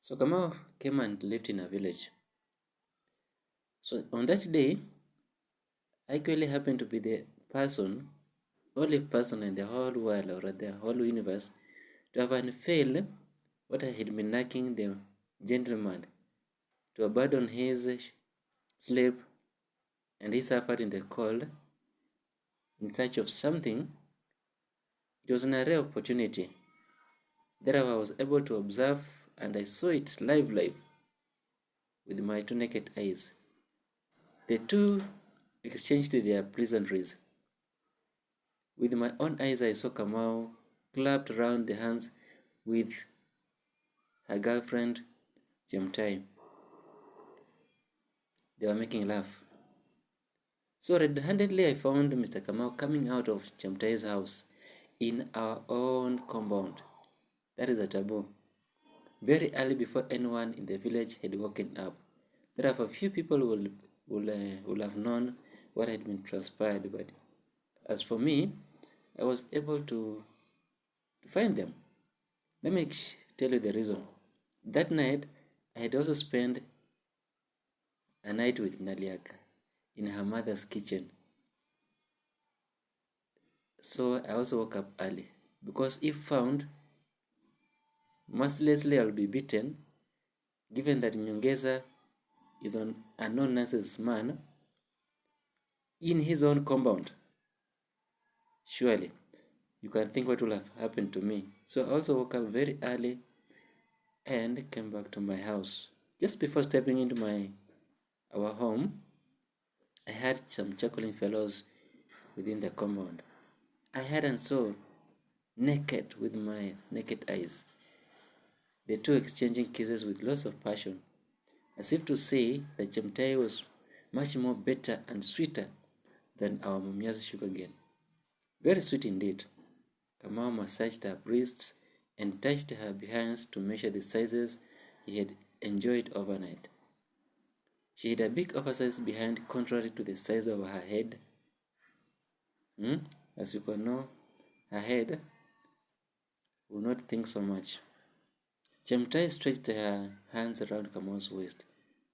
So Kamau came and lived in a village. So on that day, I actually happened to be the only person in the whole world or the whole universe to have unveiled what I had been nagging the gentleman to abandon his sleep, and he suffered in the cold in search of something. It was an rare opportunity. Therefore, I was able to observe and I saw it live with my two naked eyes. The two exchanged their pleasantries. With my own eyes, I saw Kamau clapped around the hands with her girlfriend, Jemtai. They were making laugh. So red-handedly, I found Mr. Kamau coming out of Jemtai's house in our own compound. That is a taboo. Very early before anyone in the village had woken up. Therefore, few people will have known what had been transpired. But as for me, I was able to find them. Let me tell you the reason. That night, I had also spent a night with Naliaka in her mother's kitchen. So I also woke up early because if found, mercilessly I'll be beaten, given that Nyongeza is a no-nonsense man in his own compound. Surely, you can think what will have happened to me. So I also woke up very early and came back to my house. Just before stepping into our home, I heard some chuckling fellows within the compound. I heard and saw naked with my naked eyes, the two exchanging kisses with lots of passion, as if to say that Jemtai was much more better and sweeter than our Mumia's sugar cane. Very sweet indeed. Kamau massaged her breasts and touched her behinds to measure the sizes he had enjoyed overnight. She had a big oversized behind contrary to the size of her head. As you can know, her head will not think so much. Chemtai stretched her hands around Kamau's waist,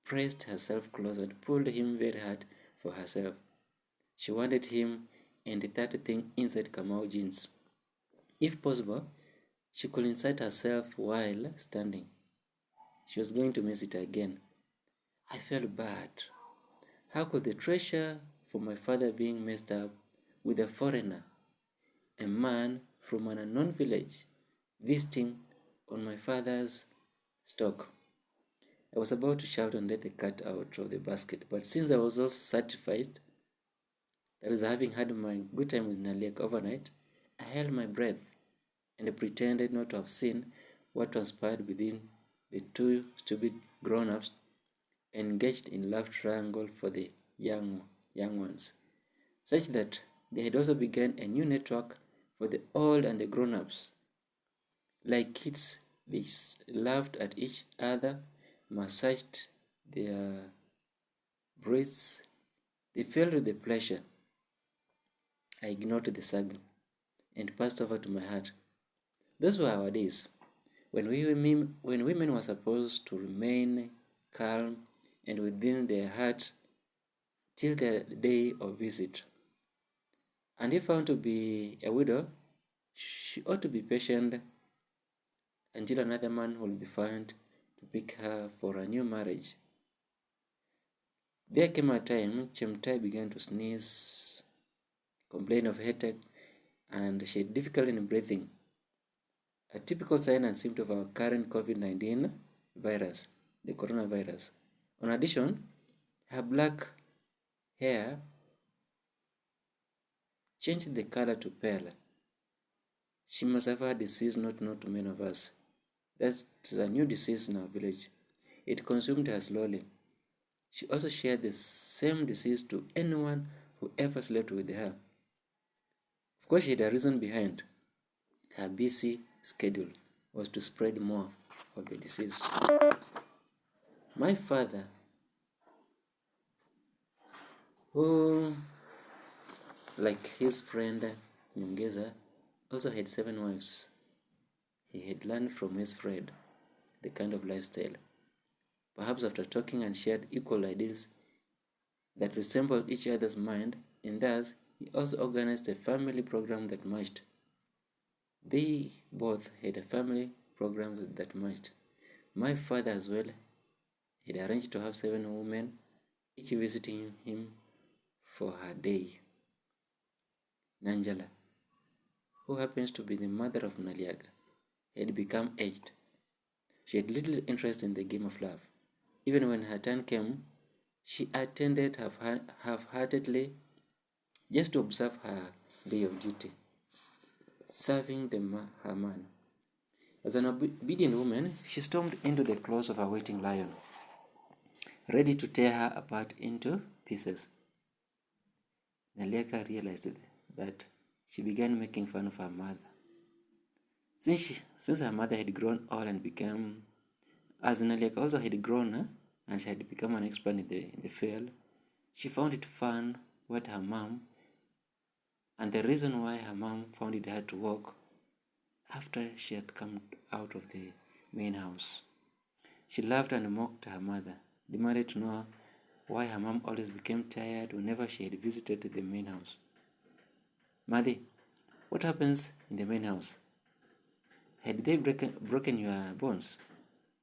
pressed herself close and pulled him very hard for herself. She wanted him and that thing inside Kamau's jeans. If possible, she could insert herself while standing. She was going to miss it again. I felt bad. How could the treasure for my father being messed up with a foreigner, a man from an unknown village, visiting on my father's stock? I was about to shout and let the cat out of the basket, but since I was also certified, that is, having had my good time with Naliak overnight, I held my breath and pretended not to have seen what transpired within the two stupid grown-ups engaged in love triangle for the young ones, such that they had also begun a new network for the old and the grown-ups. Like kids, they laughed at each other, massaged their breasts. They felt the pleasure. I ignored the sagging and passed over to my heart. Those were our days when women were supposed to remain calm and within their heart till the day of visit. And if found to be a widow, she ought to be patient until another man will be found to pick her for a new marriage. There came a time Chemtai began to sneeze, complain of headache, and she had difficulty in breathing, a typical sign and symptom of our current COVID-19 virus, the coronavirus. In addition, her black hair changed the color to pale. She must have had a disease not known to many of us. That's a new disease in our village. It consumed her slowly. She also shared the same disease to anyone who ever slept with her. Of course, she had a reason behind. Her busy schedule was to spread more of the disease. My father, who, like his friend Nyongeza, also had 7 wives. He had learned from his friend the kind of lifestyle. Perhaps after talking and shared equal ideas that resembled each other's mind, and thus he also organized a family program that matched. They both had a family program that matched. My father as well had arranged to have 7 women, each visiting him for her day. Nanjala, who happens to be the mother of Naliaga, had become aged. She had little interest in the game of love. Even when her turn came, she attended half-heartedly just to observe her day of duty, serving her man. As an obedient woman, she stormed into the claws of a waiting lion, ready to tear her apart into pieces. Naliaka realized that she began making fun of her mother. Since her mother had grown old and become, as Naliaka also had grown and she had become an expert in the field, she found it fun what her mom, and the reason why her mom found it hard to walk after she had come out of the main house. She laughed and mocked her mother, demanded to know why her mom always became tired whenever she had visited the main house. Mother, what happens in the main house? Had they broken your bones?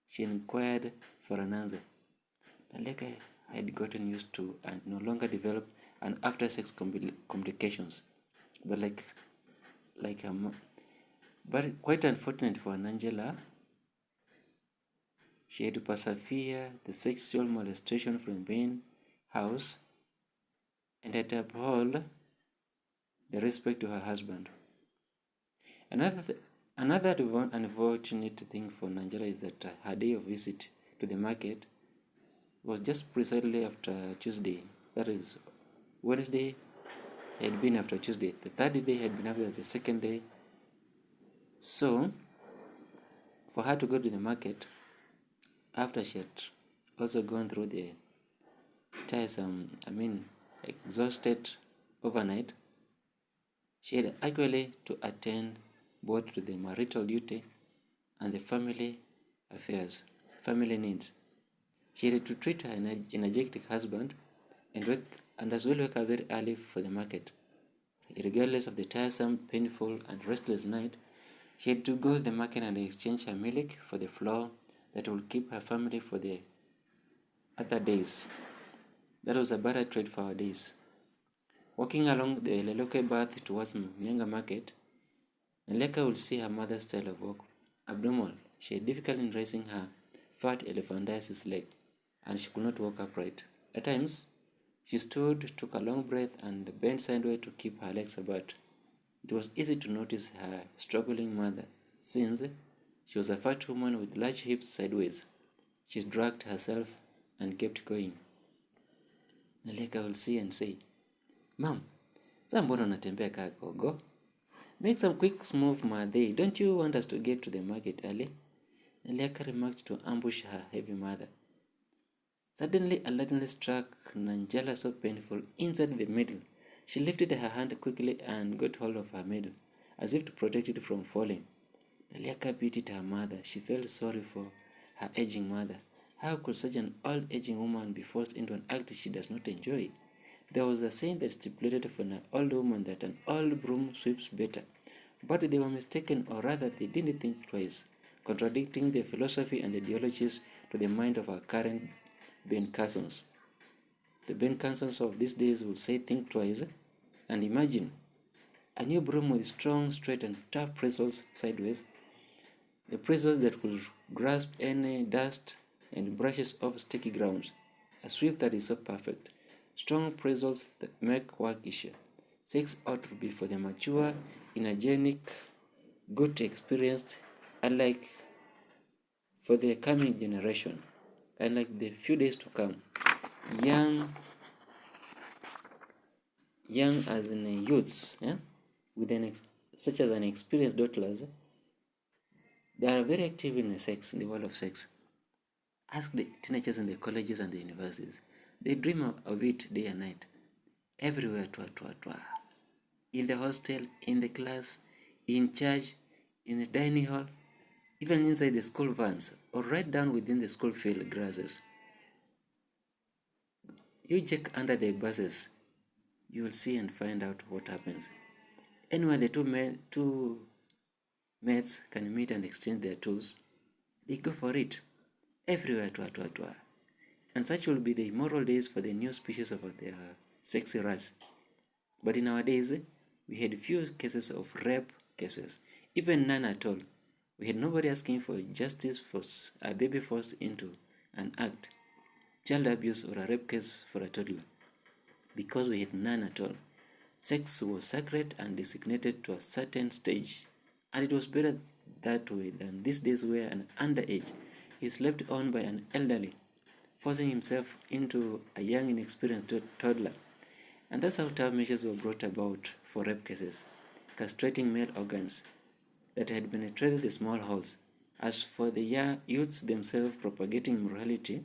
She inquired for an answer. Naleka had gotten used to and no longer developed an after-sex complications, but but quite unfortunate for Angela, she had to persevere the sexual molestation from the main house and had to uphold the respect to her husband. Another unfortunate thing for Angela is that her day of visit to the market was just precisely after Tuesday. That is, Wednesday had been after Tuesday. The third day had been after the second day. So, for her to go to the market after she had also gone through the exhausted overnight, she had actually to attend both to the marital duty and the family affairs, family needs. She had to treat her energetic husband and as well wake up very early for the market. Regardless of the tiresome, painful, and restless night, she had to go to the market and exchange her milk for the flour that would keep her family for the other days. That was a better trade for our days. Walking along the Leloke path towards Myenga market, Naleka would see her mother's style of walk. Abnormal, she had difficulty in raising her fat elephantiasis leg, and she could not walk upright. At times, she stood, took a long breath, and bent sideways to keep her legs apart. It was easy to notice her struggling mother, since she was a fat woman with large hips sideways. She dragged herself and kept going. Naleka will see and say, Mom, sasa mbona unatembea kaa gogo? Make some quick move, Madhe. Don't you want us to get to the market early? Naleka remarked to ambush her heavy mother. Suddenly, a lightning struck Nanjala so painful inside the middle. She lifted her hand quickly and got hold of her middle, as if to protect it from falling. Naliaka pitied her mother. She felt sorry for her aging mother. How could such an old aging woman be forced into an act she does not enjoy? There was a saying that stipulated for an old woman that an old broom sweeps better, but they were mistaken, or rather they didn't think twice, contradicting the philosophy and ideologies to the mind of our current Ben Carsons. The Ben Carsons of these days will say think twice and imagine a new broom with strong, straight and tough bristles sideways, the bristles that will grasp any dust and brushes off sticky grounds, a sweep that is so perfect, strong bristles that make work easier. 6 ought to be for the mature, energetic, good experienced, unlike for the coming generation, unlike the few days to come. Young as in youths, with such as an experienced daughters, they are very active in the world of sex. Ask the teenagers in the colleges and the universities. They dream of it day and night. Everywhere, twa. In the hostel, in the class, in church, in the dining hall, even inside the school vans, or right down within the school field grasses. You check under the buses, you will see and find out what happens. Anywhere the two mates can meet and exchange their tools, they go for it. Everywhere, twa, twa, twa. And such will be the immoral days for the new species of their sexy race. But in our days, we had few cases of rape cases, even none at all. We had nobody asking for justice for a baby forced into an act, child abuse, or a rape case for a toddler, because we had none at all. Sex was sacred and designated to a certain stage, and it was better that way than these days where an underage is left on by an elderly, forcing himself into a young inexperienced toddler. And that's how tough measures were brought about for rape cases, castrating male organs that had penetrated the small holes. As for the youths themselves propagating immorality,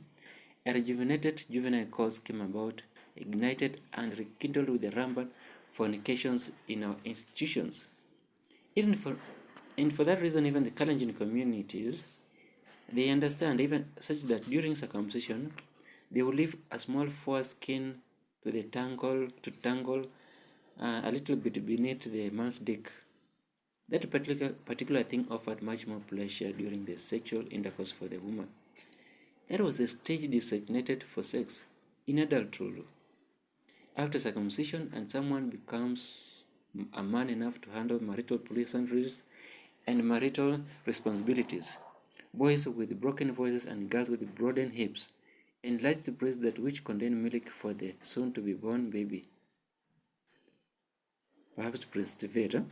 a rejuvenated juvenile cause came about, ignited and rekindled with the rampant fornications in our institutions. Even for, and for that reason, even the Kalenjin communities, they understand even such that during circumcision, they will leave a small foreskin to tangle a little bit beneath the man's dick. That particular thing offered much more pleasure during the sexual intercourse for the woman. That was a stage designated for sex in adulthood. After circumcision, and someone becomes a man enough to handle marital pleasantries and marital responsibilities. Boys with broken voices and girls with broadened hips enlarge the breasts that which contain milk for the soon to be born baby, perhaps to breastfeed.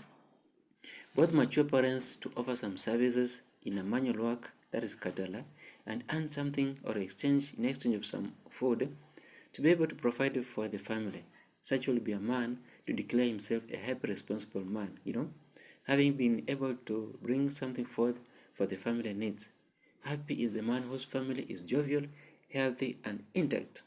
Both mature parents to offer some services in a manual work, that is katala, and earn something or exchange in exchange of some food to be able to provide for the family. Such will be a man to declare himself a happy, responsible man, having been able to bring something forth for the family needs. Happy is the man whose family is jovial, healthy, and intact.